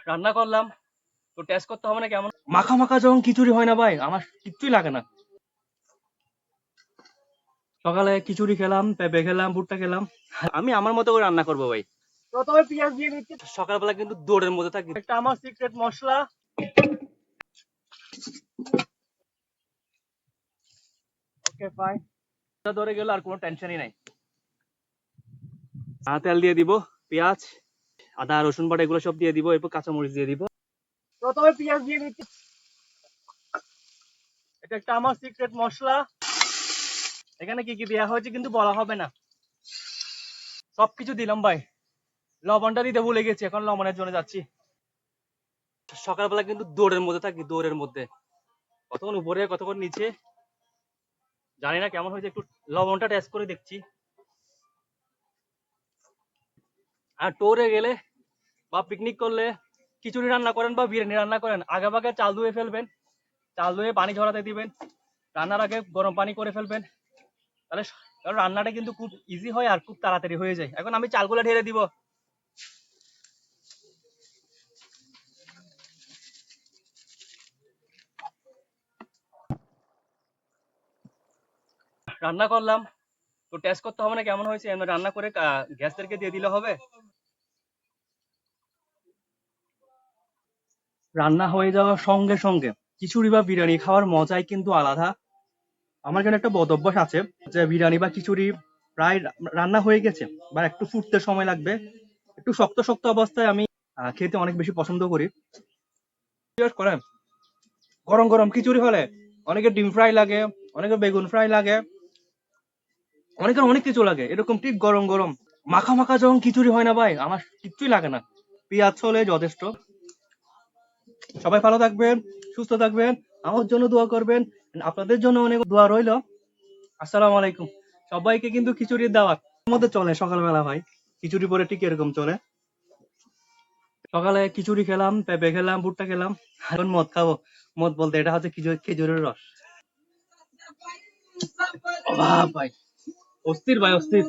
রান্না করলাম তো টেস্ট করতে হবে না কেমন মাখা মাখা যখন খিচুড়ি হয় না ভাই আমার কিচ্ছুই লাগে না। সকালে খিচুড়ি খেলাম, পেঁপে খেলাম, ভুট্টা খেলাম। আমি আমার মতো করে রান্না করবো ভাই। প্রথমে পেঁয়াজ দিয়ে দিচ্ছি। সকালবেলা কিন্তু দৌড়ের মধ্যে থাকি, একটা আমার সিক্রেট মশলা। ওকে ফাইন, ধরে গেল আর কোনো টেনশনই নাই। তেল দিয়ে দিব, পেঁয়াজ, আদা রসুন বাটা এগুলো সব দিয়ে দিব, এরপর কাঁচামরিচ দিয়ে দিব। প্রথমে পেঁয়াজ দিয়ে দিচ্ছি, এটা একটা আমার সিক্রেট মশলা। এখানে কি কি দেওয়া হয়েছে কিন্তু বলা হবে না। সবকিছু দিলাম ভাই, লবণটা দিতে ভুলে গেছি, এখন লবণের জন্য যাচ্ছি। সকালবেলা কিন্তু দৌড়ের মধ্যে থাকি, দৌড়ের মধ্যে, কতক্ষণ উপরে কতক্ষণ নিচে জানি না কেমন হয়েছে, একটু লবণটা টেস্ট করে দেখছি। আর টোরে গেলে বা পিকনিক করলে খিচুড়ি রান্না করেন বা বিরিয়ানি রান্না করেন, আগে ভাগে চাল ধুয়ে ফেলবেন, চাল ধুয়ে পানি ঝরাতে দিবেন, রান্নার আগে গরম পানি করে ফেলবেন, তাহলে কারণ রান্নাটা কিন্তু খুব ইজি হয় আর খুব তাড়াতাড়ি হয়ে যায়। এখন আমি চালগুলো ঢেলে দিব। রান্না করলাম তো টেস্ট করতে হবে না কেমন হয়েছে, এমনি রান্না করে গ্যাসদেরকে দিয়ে দিলে হবে। রান্না হয়ে যাওয়ার সঙ্গে সঙ্গে খিচুড়ি বা বিরিয়ানি খাওয়ার মজাই কিন্তু আলাদা। আমার জন্য একটা বদ অভ্যাস আছে, যে বিরিয়ানি বা খিচুড়ি প্রায় রান্না হয়ে গেছে বা একটু ফুটতে সময় লাগবে, একটু শক্ত শক্ত অবস্থায় আমি খেতে অনেক বেশি পছন্দ করি। বিশেষ করে গরম গরম খিচুড়ি হলে অনেকে ডিম ফ্রাই লাগে, অনেকে বেগুন ফ্রাই লাগে, অনেকের অনেক কিছু লাগে, এরকম ঠিক গরম গরম মাখা মাখা যখন খিচুড়ি হয় না ভাই আমার কিচ্ছুই লাগে না, পেঁয়াজ হলে যথেষ্ট। সবাই ভালো থাকবেন, সুস্থ থাকবেন, আমার জন্য দোয়া করবেন, আপনাদের জন্য অনেক দোয়া রইল। আসসালামু আলাইকুম। সবাইকে কিন্তু খিচুড়ির দাওয়াত মধ্যে চলে সকালবেলা ভাই, খিচুড়ি পরে ঠিক এরকম চলে। সকালে খিচুড়ি খেলাম, পেঁপে খেলাম, ভুট্টা খেলাম, এখন মদ খাবো। মদ বলতে এটা হচ্ছে খেজুরের রস। ভাই অস্থির ভাই অস্থির।